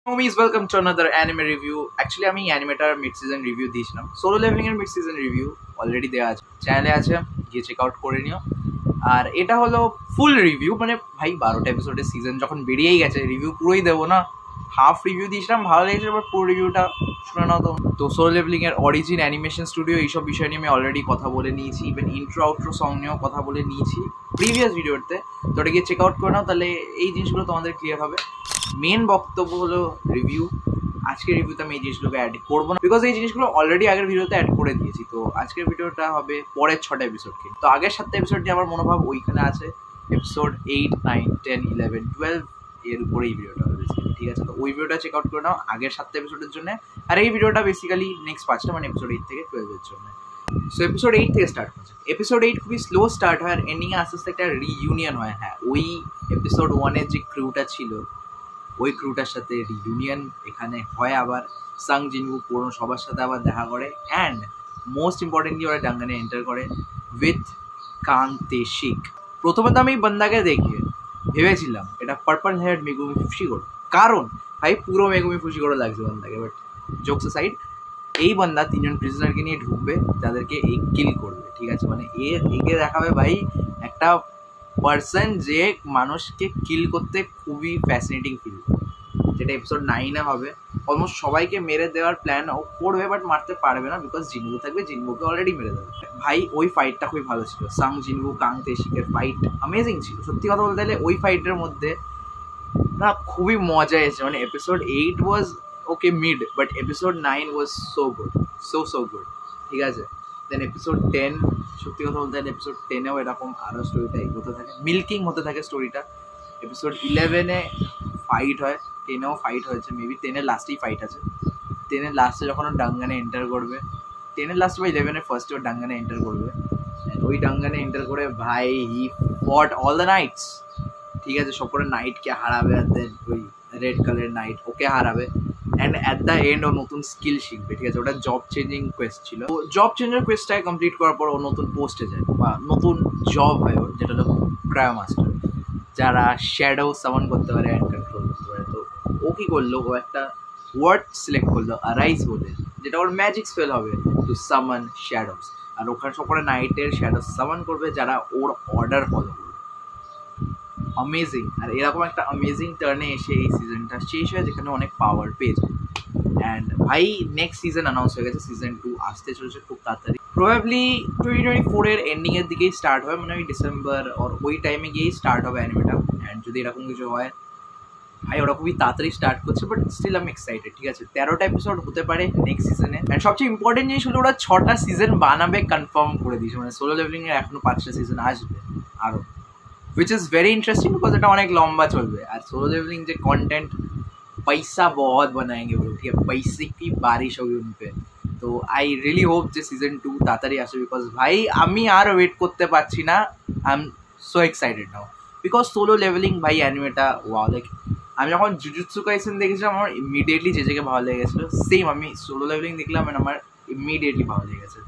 Homies, welcome to another anime review. Actually, আমি animator mid season review দিয়েছিলাম। Solo leveling এর mid season review already দেওয়া আছে, চ্যানেলে আছে, গিয়ে চেক আউট করে নিও। আর এটা হলো ফুল রিভিউ, মানে ভাই 12টা এপিসোডের সিজন যখন বেরিয়েই গেছে, রিভিউ পুরোই দেবো না। হাফ রিভিউ দিয়েছিলাম, ভালো লেগেছে, এবার পুরো রিভিউটা শুনে নাও। তো সোলো লেভেলিং এর অরিজিন, অ্যানিমেশন স্টুডিও, এইসব বিষয় নিয়ে আমি অলরেডি কথা বলে নিয়েছি, ইভেন ইন্ট্রো আউট্রো সং নিয়েও কথা বলে নিয়েছি প্রিভিয়াস ভিডিওতে। তো ওটা গিয়ে চেক আউট করে নাও, তাহলে এই জিনিসগুলো তোমাদের ক্লিয়ার হবে। মেন বক্তব্য হলো রিভিউ। আজকের রিভিউতে আমি এই জিনিসগুলোকে অ্যাড করবো না, বিকজ এই জিনিসগুলো অলরেডি আগের ভিডিওতে অ্যাড করে দিয়েছি। তো আজকের ভিডিওটা হবে পরের 6টা এপিসোডকে। তো আগের 7টা এপিসোড নিয়ে আমার মনোভাব ওইখানে আছে, এপিসোড 8, 9, 10, 11, 12 এর উপরে এই ভিডিওটা হবে বেসিক্যালি, ঠিক আছে? তো ওই ভিডিওটা চেক আউট করে নাও আগের 7টা এপিসোডের জন্য। আর এই ভিডিওটা বেসিক্যালি নেক্সট 5টা, মানে এপিসোড 8 থেকে 12 এর জন্য। সো এপিসোড 8 থেকে স্টার্ট হচ্ছে। এপিসোড 8 খুবই স্লো স্টার্ট হয়, আর এন্ডিংয়ে আস্তে আস্তে একটা রিইউনিয়ন হয়। হ্যাঁ, ওই এপিসোড 1-এর যে ক্রুটা ছিল, ওই ক্রুটার সাথে রিউনিয়ন এখানে হয়। আবার সাং জিনবু পুরনো সবার সাথে আবার দেখা করে, অ্যান্ড মোস্ট ইম্পর্টেন্টলি ওরা ডাঙ্গানে এন্টার করে উইথ কাং তেশিক। প্রথমে তো আমি এই বান্দাকে দেখে ভেবেছিলাম এটা পার্পল হেয়ার্ড মেগুমি ফুশিগোরো, কারণ ভাই পুরো মেগুমি ফুশিগোরো লাগছে বান্দাকে। বাট জোকস সাইড, এই বান্দা 3জন প্রিজনারকে নিয়ে ঢুকবে, যাদেরকে এই কিল করবে, ঠিক আছে? মানে একে দেখাবে ভাই একটা পার্সন যে মানুষকে কিল করতে খুবই ফ্যাসিনেটিং ফিল করে, যেটা এপিসোড 9-এ হবে। অলমোস্ট সবাইকে মেরে দেওয়ার প্ল্যান ও করবে, বাট মারতে পারবে না, বিকজ জিনবু থাকবে, জিনবুকে অলরেডি মেরে দেবে। ভাই ওই ফাইটটা খুবই ভালো ছিল, সাং জিনবু কাং তেশিকের ফাইট অ্যামেজিং ছিল। সত্যি কথা বলতে গেলে ওই ফাইটের মধ্যে না খুবই মজা এসেছে। মানে episode 8 was okay mid, but episode 9 was so good, so good, ঠিক আছে? দেন এপিসোড 10, সত্যি কথা বলতে গেলে এপিসোড 10-এও এরকম আরও স্টোরিটা এগোতে থাকে, মিল্কিং হতে থাকে স্টোরিটা। এপিসোড 11-এ ফাইট হয়, 10-এও ফাইট হয়েছে, মেবি 10-এর লাস্টেই ফাইট আছে। 10-এর লাস্টে যখন ও ডাঙ্গানে এন্টার করবে, 10-এর লাস্টে বা 11-এর ফার্স্টে ও ডাঙ্গানে এন্টার করবে, ওই ডাঙ্গানে এন্টার করে ভাই হি ফট অল দ্য নাইটস, ঠিক আছে? সব করে নাইটকে হারাবে, আর দেন ওই রেড কালারের নাইট ওকে হারাবে, অ্যান্ড অ্যাট দ্য এন্ড ও নতুন স্কিল শিখবে, ঠিক আছে? ওটা জব চেঞ্জিং কোয়েস্ট ছিল। তো জব চেঞ্জার কোয়েস্টটাকে কমপ্লিট করার পর ও নতুন পোস্টে যায়, বা নতুন জব হয় ওর, যেটা হলো ক্রায়ো মাস্টার, যারা শ্যাডো সামন করতে পারে অ্যান্ড কন্ট্রোল করতে পারে। তো ও কী করলো, ও একটা ওয়ার্ড সিলেক্ট করলো আরাইজ বলে, যেটা ওর ম্যাজিক স্পেল হবে টু সামন শ্যাডোস। আর ওখানে সব করে নাইটের শ্যাডো সামন করবে, যারা ওর অর্ডার ফলো করবে। অ্যামেজিং। আর এরকম একটা অ্যামেজিং টার্নে এসে এই সিজনটা শেষ হয়, যেখানে অনেক পাওয়ার পেয়ে যায়। অ্যান্ড ভাই নেক্সট সিজন অ্যানাউন্স হয়ে গেছে, সিজন 2 আসতে চলেছে খুব তাড়াতাড়ি, প্রবাবলি 2024-এর এন্ডিংয়ের দিকেই স্টার্ট হবে, মানে ওই ডিসেম্বর ওর ওই টাইমে গিয়েই স্টার্ট হবে অ্যানিমেটা। অ্যান্ড যদি এরকম কিছু হয়, ভাই ওরা খুবই তাড়াতাড়ি স্টার্ট করছে, বাট স্টিল আমি এক্সাইটেড, ঠিক আছে? 13টা এপিসোড হতে পারে নেক্সট সিজনে। অ্যান্ড সবচেয়ে ইম্পর্টেন্ট জিনিস হলো ওরা 6টা সিজন বানাবে কনফার্ম করে দিয়েছে, মানে সোলো লেভেলিংয়ের এখনো 5টা সিজন আসবে আরও, which is very interesting because এটা অনেক লম্বা চলবে। আর সোলো লেভেলিং যে কন্টেন্ট पैसा बहुत बनाएंगे वो लोग, ठीक है? पैसे की बारिश होगी उन पे। তো আই রিয়েলি হোপ যে সিজন 2 তাড়াতাড়ি আসে, বিকজ ভাই আমি আর ওয়েট করতে পারছি না। I am so excited now, because solo leveling ভাই অ্যানিমেটা ওয়াও। লাইক আমি যখন জুজুৎসু কাইসেন দেখেছিলাম, আমার ইমিডিয়েটলি যে জায়গায় ভালো লেগে গেছিলো, সেম আমি সোলো লেভেলিং দেখলাম, মানে আমার ইমিডিয়েটলি ভালো লেগে গেছে।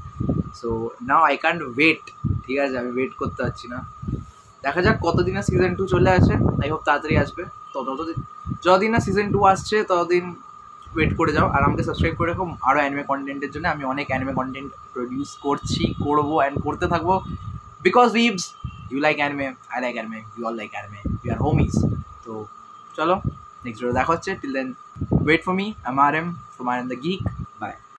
So now I can't wait, ঠিক আছে? আমি ওয়েট করতে পারছি না। দেখা যাক কতদিনে সিজন 2 চলে আসে, আই হোপ তাড়াতাড়ি আসবে। ততদিন, যতদিন না সিজন 2 আসছে ততদিন ওয়েট করে যাও, আর আমাকে সাবস্ক্রাইব করে রাখো আরও অ্যানিমে কন্টেন্টের জন্য। আমি অনেক অ্যানিমে কন্টেন্ট প্রডিউস করবো অ্যান্ড করতে থাকবো, because wives you like anime, I like anime, you all like anime, you are homies. তো চলো নেক্সট ভিডিও দেখা হচ্ছে, till then wait for me, I am RM from RM the Geek. Bye.